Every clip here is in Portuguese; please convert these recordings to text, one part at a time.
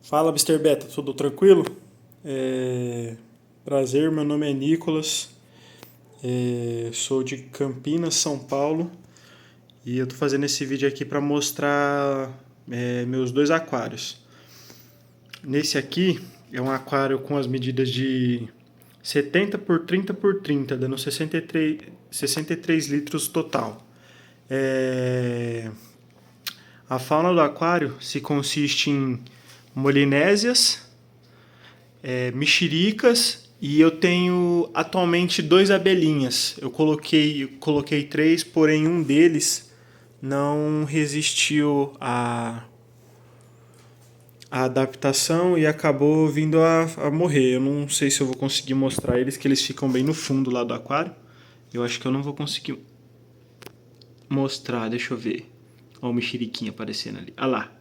Fala, Mister Beta, tudo tranquilo? Prazer, meu nome é Nicolas, sou de Campinas, São Paulo, e eu tô fazendo esse vídeo aqui para mostrar meus dois aquários. Nesse aqui é um aquário com as medidas de 70 por 30 por 30, dando 63 litros total. A fauna do aquário se consiste em molinésias, mexericas, e eu tenho atualmente dois abelhinhas. Eu coloquei três, porém um deles não resistiu à adaptação e acabou vindo a morrer. Eu não sei se eu vou conseguir mostrar eles, que eles ficam bem no fundo lá do aquário. Eu acho que eu não vou conseguir mostrar, deixa eu ver. Olha o mexeriquinho aparecendo ali. Olha lá.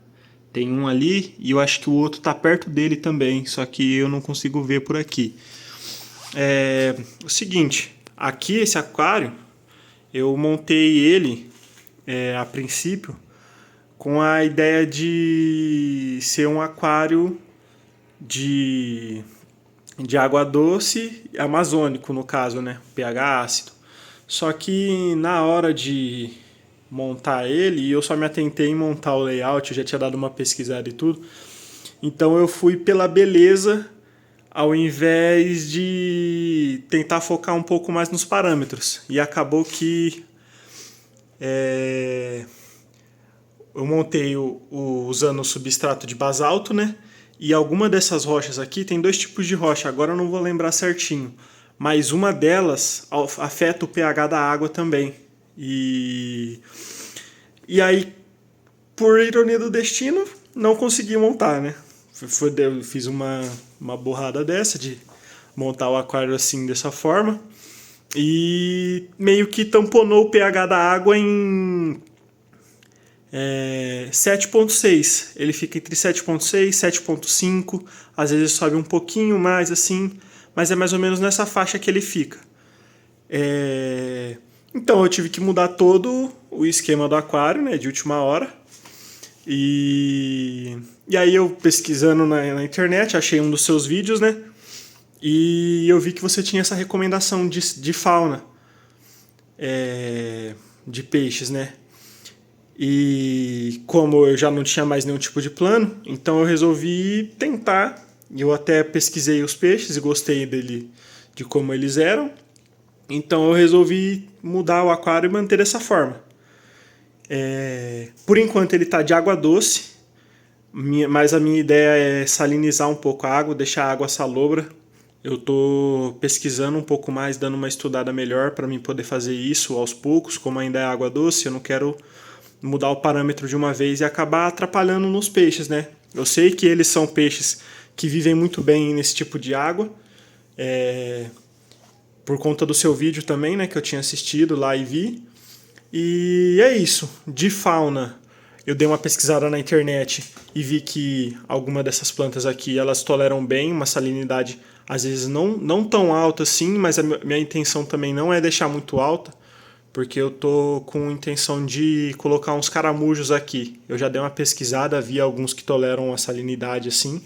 Tem um ali e eu acho que o outro tá perto dele também, só que eu não consigo ver por aqui. O seguinte, aqui esse aquário, eu montei ele a princípio com a ideia de ser um aquário de água doce, amazônico no caso, né? pH ácido. Só que na hora de montar ele, e eu só me atentei em montar o layout, eu já tinha dado uma pesquisada e tudo, então eu fui pela beleza ao invés de tentar focar um pouco mais nos parâmetros. E acabou que eu montei usando o substrato de basalto, né? E alguma dessas rochas aqui, tem dois tipos de rocha, agora eu não vou lembrar certinho, mas uma delas afeta o pH da água também. E aí, por ironia do destino, não consegui montar, né? Eu fiz uma burrada dessa de montar o aquário assim, dessa forma. E meio que tamponou o pH da água em 7,6. Ele fica entre 7,6 e 7,5. Às vezes sobe um pouquinho mais assim, mas é mais ou menos nessa faixa que ele fica. Então eu tive que mudar todo o esquema do aquário, né, de última hora. E aí eu pesquisando na internet, achei um dos seus vídeos, né? E eu vi que você tinha essa recomendação de fauna, de peixes, né? E como eu já não tinha mais nenhum tipo de plano, então eu resolvi tentar. Eu até pesquisei os peixes e gostei de como eles eram. Então eu resolvi mudar o aquário e manter dessa forma. Por enquanto ele está de água doce, mas a minha ideia é salinizar um pouco a água, deixar a água salobra. Eu estou pesquisando um pouco mais, dando uma estudada melhor para mim poder fazer isso aos poucos. Como ainda é água doce, eu não quero mudar o parâmetro de uma vez e acabar atrapalhando nos peixes, né? Eu sei que eles são peixes que vivem muito bem nesse tipo de água, por conta do seu vídeo também, né, que eu tinha assistido lá e vi. E é isso. De fauna, eu dei uma pesquisada na internet e vi que alguma dessas plantas aqui, elas toleram bem uma salinidade, às vezes não tão alta assim, mas a minha intenção também não é deixar muito alta, porque eu tô com intenção de colocar uns caramujos aqui. Eu já dei uma pesquisada, vi alguns que toleram a salinidade assim,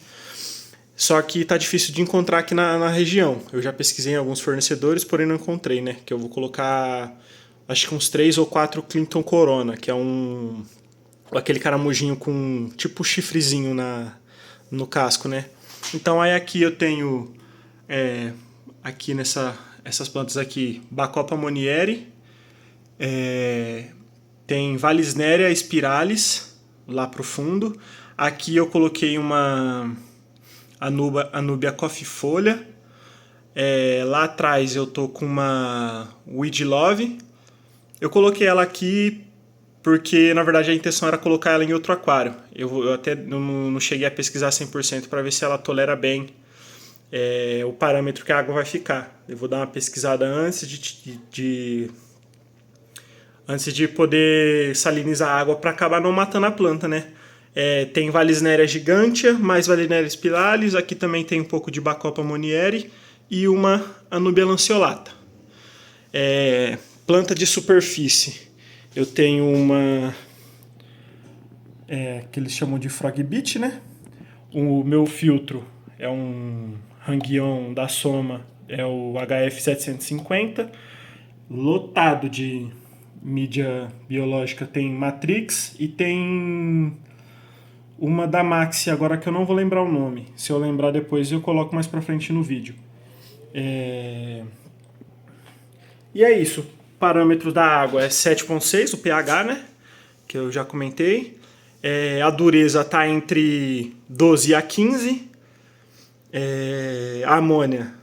só que tá difícil de encontrar aqui na região. Eu já pesquisei em alguns fornecedores, porém não encontrei, né? Que eu vou colocar, acho que uns 3 ou 4 Clinton Corona, que é aquele caramujinho com tipo chifrezinho no casco, né? Então aí aqui eu tenho aqui essas plantas aqui, Bacopa monieri, tem Vallisneria spiralis lá pro fundo. Aqui eu coloquei uma Anubia coffeefolha. Lá atrás eu tô com uma Weed Love. Eu coloquei ela aqui porque na verdade a intenção era colocar ela em outro aquário. Eu até não cheguei a pesquisar 100% para ver se ela tolera bem o parâmetro que a água vai ficar. Eu vou dar uma pesquisada antes de poder salinizar a água para acabar não matando a planta, né? Tem Vallisneria gigantea, mais Vallisneria spiralis. Aqui também tem um pouco de Bacopa monieri e uma Anubia lanceolata. Planta de superfície. Eu tenho uma que eles chamam de frog beach, né? O meu filtro é um Hangyon da Soma, é o HF750, lotado de mídia biológica. Tem Matrix e tem uma da Maxi, agora que eu não vou lembrar o nome. Se eu lembrar depois eu coloco mais pra frente no vídeo. E é isso. Parâmetros da água é 7,6, o pH, né? Que eu já comentei. A dureza está entre 12 a 15. A amônia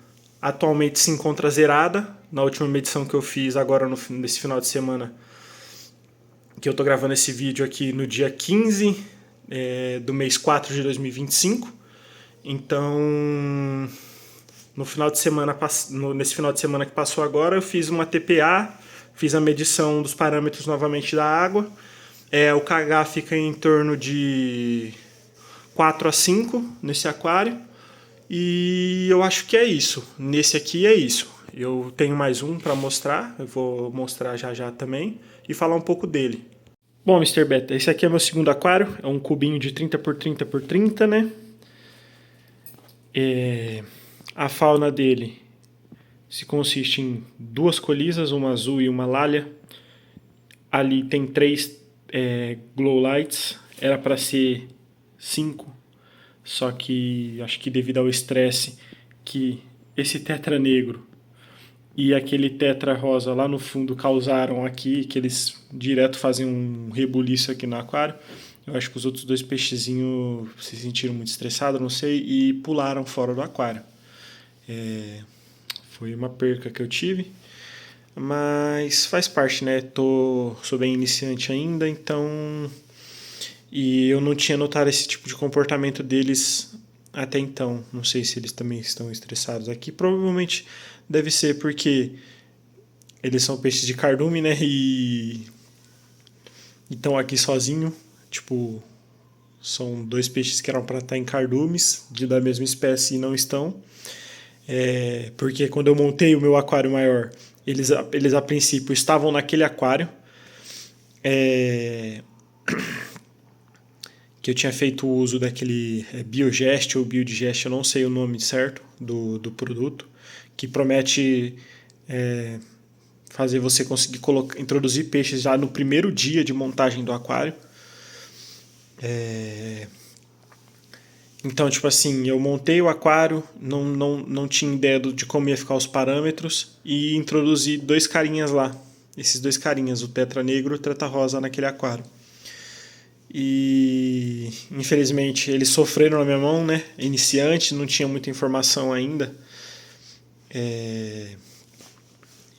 atualmente se encontra zerada. Na última medição que eu fiz agora nesse final de semana, que eu tô gravando esse vídeo aqui no dia 15 do mês 4 de 2025. Então, nesse final de semana que passou agora, eu fiz uma TPA, fiz a medição dos parâmetros novamente da água. O KH fica em torno de 4 a 5 nesse aquário. E eu acho que é isso. Nesse aqui é isso. Eu tenho mais um para mostrar, eu vou mostrar já já também e falar um pouco dele. Bom, Mr. Beta, esse aqui é meu segundo aquário, é um cubinho de 30 por 30 por 30, né? A fauna dele se consiste em 2 colisas, uma azul e uma lália. Ali tem 3 glow lights, era para ser 5, só que acho que devido ao estresse que esse tetra negro e aquele tetra rosa lá no fundo causaram aqui, que eles direto fazem um rebuliço aqui no aquário. Eu acho que os outros 2 peixezinhos se sentiram muito estressados, não sei, e pularam fora do aquário. Foi uma perca que eu tive, mas faz parte, né? Sou bem iniciante ainda, então... E eu não tinha notado esse tipo de comportamento deles até então. Não sei se eles também estão estressados aqui. Provavelmente deve ser porque eles são peixes de cardume, né? E estão aqui sozinho. Tipo, são 2 peixes que eram para estar em cardumes da mesma espécie e não estão. Porque quando eu montei o meu aquário maior, eles a princípio estavam naquele aquário. Que eu tinha feito o uso daquele Biogest ou Biodigest, eu não sei o nome certo do produto, que promete fazer você conseguir introduzir peixes já no primeiro dia de montagem do aquário. Então, tipo assim, eu montei o aquário, não tinha ideia de como ia ficar os parâmetros e introduzi 2 carinhas lá. Esses 2 carinhas, o tetra negro e o tetra rosa naquele aquário. E infelizmente eles sofreram na minha mão, né? Iniciante, não tinha muita informação ainda.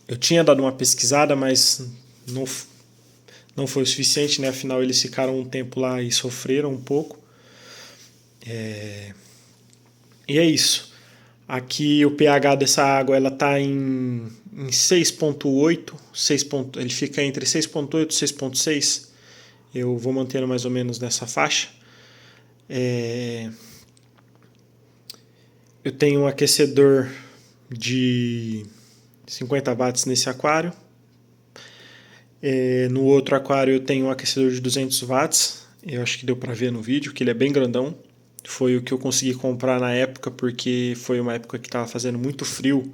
Eu tinha dado uma pesquisada, mas não foi o suficiente, né? Afinal eles ficaram um tempo lá e sofreram um pouco. E é isso. Aqui o pH dessa água ela tá em 6,8, ele fica entre 6,8 e 6,6. Eu vou mantendo mais ou menos nessa faixa. Eu tenho um aquecedor de 50 watts nesse aquário. No outro aquário eu tenho um aquecedor de 200 watts. Eu acho que deu para ver no vídeo que ele é bem grandão. Foi o que eu consegui comprar na época, porque foi uma época que estava fazendo muito frio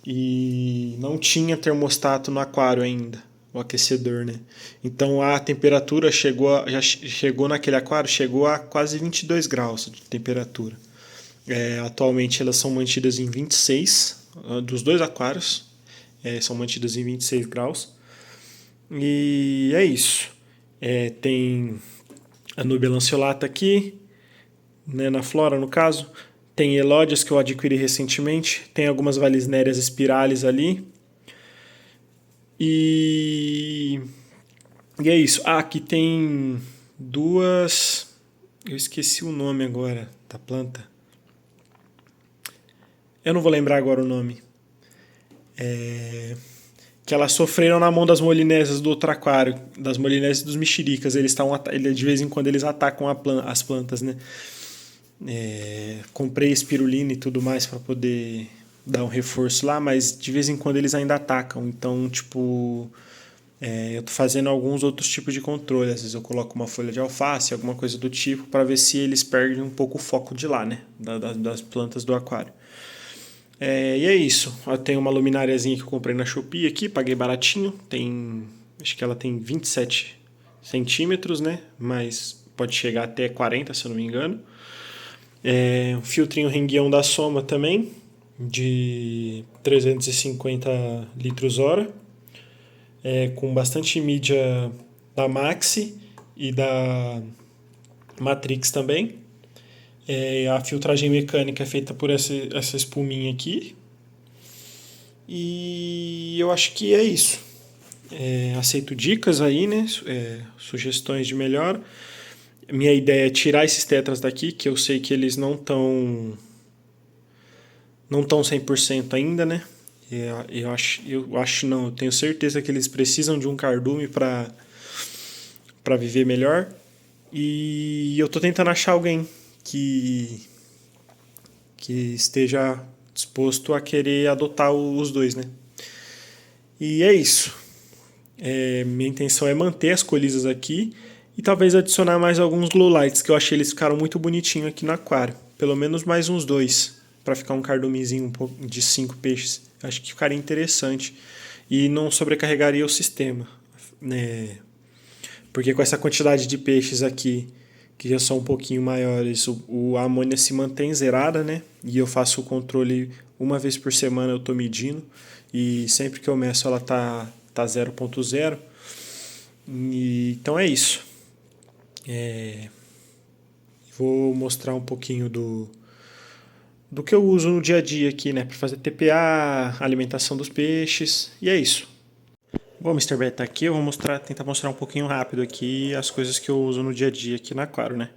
e não tinha termostato no aquário ainda, o aquecedor, né? Então a temperatura já chegou naquele aquário, chegou a quase 22 graus de temperatura. Atualmente elas são mantidas em 26, dos 2 aquários, são mantidas em 26 graus. E é isso. Tem a Nubia lanceolata aqui, né, na flora no caso. Tem elódias que eu adquiri recentemente. Tem algumas valisnérias espirales ali. E é isso. Aqui tem 2... Eu esqueci o nome agora da planta. Eu não vou lembrar agora o nome. Que elas sofreram na mão das molinésias do outro aquário, das molinésias dos mexericas. De vez em quando eles atacam as plantas, né? Comprei espirulina e tudo mais para poder dar um reforço lá, mas de vez em quando eles ainda atacam. Então, tipo, eu tô fazendo alguns outros tipos de controle. Às vezes eu coloco uma folha de alface, alguma coisa do tipo, para ver se eles perdem um pouco o foco de lá, né? Das plantas do aquário. E é isso. Eu tenho uma lumináriazinha que eu comprei na Shopee aqui, paguei baratinho. Acho que ela tem 27 centímetros, né? Mas pode chegar até 40, se eu não me engano. Um filtrinho Renguião da Soma também, de 350 litros hora, com bastante mídia da Maxi e da Matrix também. A filtragem mecânica é feita por essa espuminha aqui. E eu acho que é isso. Aceito dicas aí, né? Sugestões de melhor. Minha ideia é tirar esses tetras daqui, que eu sei que eles não estão 100% ainda, né? Eu tenho certeza que eles precisam de um cardume para viver melhor. E eu tô tentando achar alguém que esteja disposto a querer adotar os dois, né? E é isso. Minha intenção é manter as colisas aqui e talvez adicionar mais alguns glow lights, que eu achei eles ficaram muito bonitinhos aqui no aquário. Pelo menos mais uns dois, para ficar um cardumezinho de 5 peixes. Acho que ficaria interessante e não sobrecarregaria o sistema, né? Porque com essa quantidade de peixes aqui, que já são um pouquinho maiores, a amônia se mantém zerada, né? E eu faço o controle uma vez por semana, eu estou medindo. E sempre que eu meço ela tá 0.0. Então é isso. Vou mostrar um pouquinho do que eu uso no dia a dia aqui, né? Para fazer TPA, alimentação dos peixes. E é isso. Bom, Mister Beta, aqui eu vou tentar mostrar um pouquinho rápido aqui as coisas que eu uso no dia a dia aqui na aquário, né?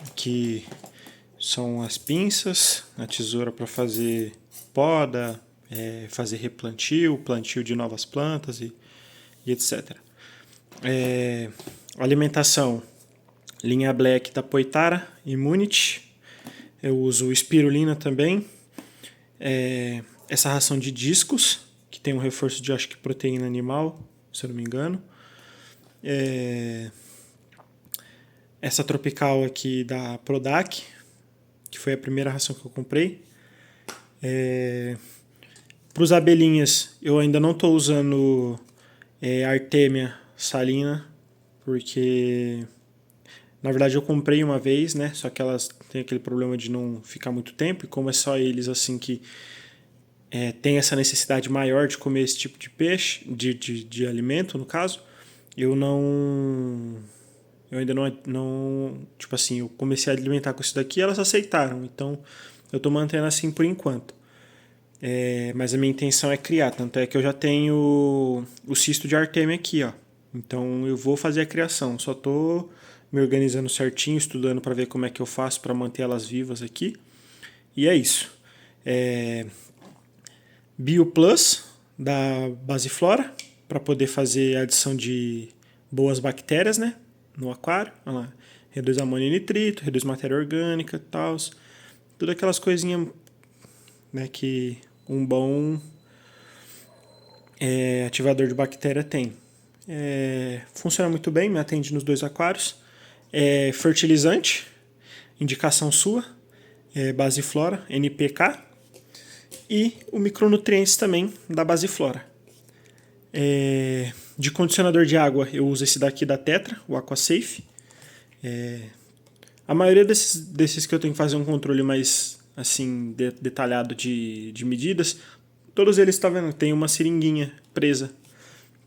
Aqui são as pinças, a tesoura para fazer poda, fazer replantio, plantio de novas plantas e etc. Alimentação, linha Black da Poitara, Immunity. Eu uso espirulina também. Essa ração de discos, que tem um reforço de, acho que, proteína animal, se eu não me engano. Essa tropical aqui da Prodac, que foi a primeira ração que eu comprei. Para os abelhinhas, eu ainda não estou usando Artemia salina, porque na verdade eu comprei uma vez, né? Só que elas têm aquele problema de não ficar muito tempo, e como é só eles assim que tem essa necessidade maior de comer esse tipo de peixe, de alimento no caso, eu ainda não, tipo assim, eu comecei a alimentar com isso daqui e elas aceitaram, então eu tô mantendo assim por enquanto. Mas a minha intenção é criar, tanto é que eu já tenho o cisto de Artemia aqui, ó. Então eu vou fazer a criação, só tô me organizando certinho, estudando para ver como é que eu faço para manter elas vivas aqui. E é isso. BioPlus da Basiflora, para poder fazer a adição de boas bactérias, né, no aquário. Olha lá. Reduz amônio e nitrito, reduz matéria orgânica e tal. Tudo aquelas coisinhas, né, que um bom ativador de bactéria tem. Funciona muito bem, me atende nos 2 aquários. Fertilizante, indicação sua, Basiflora, NPK. E o micronutrientes também da Basiflora. De condicionador de água, eu uso esse daqui da Tetra, o AquaSafe. A maioria desses que eu tenho que fazer um controle mais assim detalhado de medidas, todos eles, tá vendo, tem uma seringuinha presa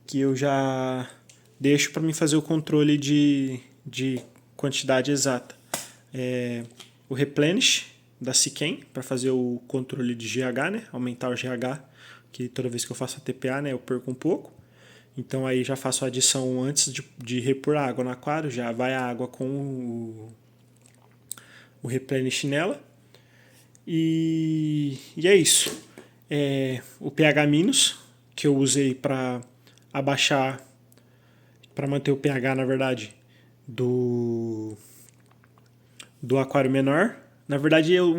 que eu já deixo para mim fazer o controle de quantidade exata. O Replenish da Siquem, para fazer o controle de GH, né? Aumentar o GH, que toda vez que eu faço a TPA, né, eu perco um pouco. Então aí já faço a adição antes de repor a água no aquário, já vai a água com o Replenish nela. E é isso. O pH-, que eu usei para abaixar, para manter o pH, na verdade, do aquário menor. Na verdade, eu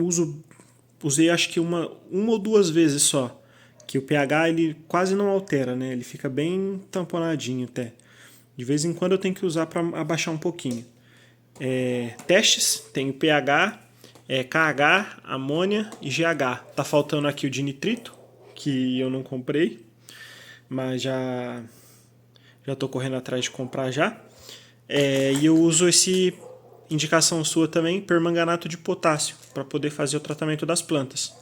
usei acho que uma ou duas vezes só, que o pH ele quase não altera, né? Ele fica bem tamponadinho até. De vez em quando eu tenho que usar para abaixar um pouquinho. Testes, tem o pH, KH, amônia e GH. Tá faltando aqui o de nitrito, que eu não comprei, mas já tô correndo atrás de comprar já. E eu uso esse, indicação sua também, permanganato de potássio, para poder fazer o tratamento das plantas.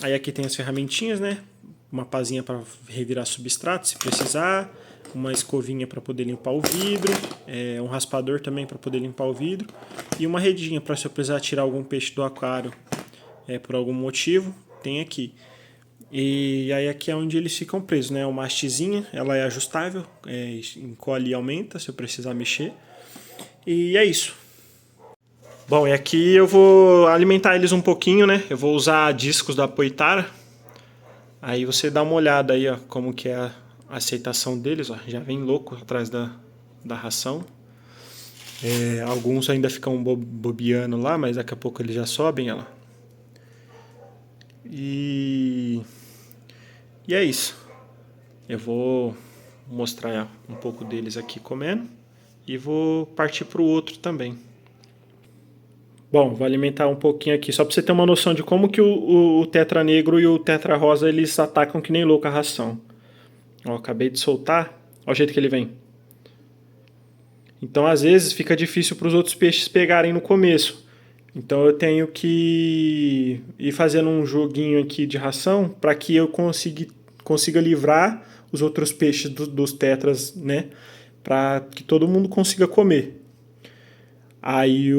Aí aqui tem as ferramentinhas, né? Uma pazinha para revirar substrato, se precisar, uma escovinha para poder limpar o vidro, um raspador também para poder limpar o vidro, e uma redinha para se eu precisar tirar algum peixe do aquário por algum motivo, tem aqui. E aí aqui é onde eles ficam presos, né? Uma hastezinha, ela é ajustável, encolhe e aumenta se eu precisar mexer. E é isso. Bom, e aqui eu vou alimentar eles um pouquinho, né? Eu vou usar discos da Poitara. Aí você dá uma olhada aí, ó, como que é a aceitação deles, ó. Já vem louco atrás da ração. Alguns ainda ficam bobeando lá, mas daqui a pouco eles já sobem, ó. E é isso. Eu vou mostrar um pouco deles aqui comendo e vou partir para o outro também. Bom, vou alimentar um pouquinho aqui, só para você ter uma noção de como que o tetra negro e o tetra rosa eles atacam que nem louco a ração. Ó, acabei de soltar, olha o jeito que ele vem. Então, às vezes, fica difícil para os outros peixes pegarem no começo. Então, eu tenho que ir fazendo um joguinho aqui de ração para que eu consiga livrar os outros peixes dos tetras, né? Para que todo mundo consiga comer. Aí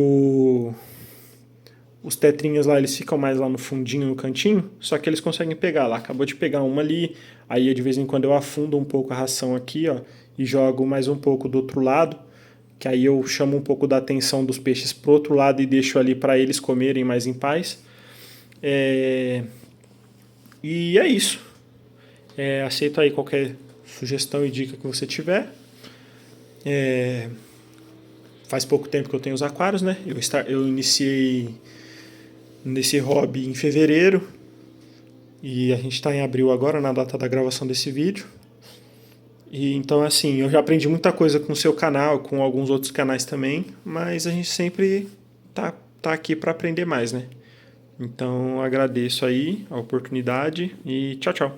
os tetrinhas lá, eles ficam mais lá no fundinho, no cantinho, só que eles conseguem pegar lá. Acabou de pegar uma ali, aí de vez em quando eu afundo um pouco a ração aqui, ó, e jogo mais um pouco do outro lado, que aí eu chamo um pouco da atenção dos peixes pro outro lado e deixo ali para eles comerem mais em paz. E é isso. Aceito aí qualquer sugestão e dica que você tiver. Faz pouco tempo que eu tenho os aquários, né? Eu iniciei nesse hobby em fevereiro e a gente está em abril agora, na data da gravação desse vídeo. E então, assim, eu já aprendi muita coisa com o seu canal, com alguns outros canais também, mas a gente sempre tá aqui para aprender mais, né? Então, agradeço aí a oportunidade e tchau, tchau.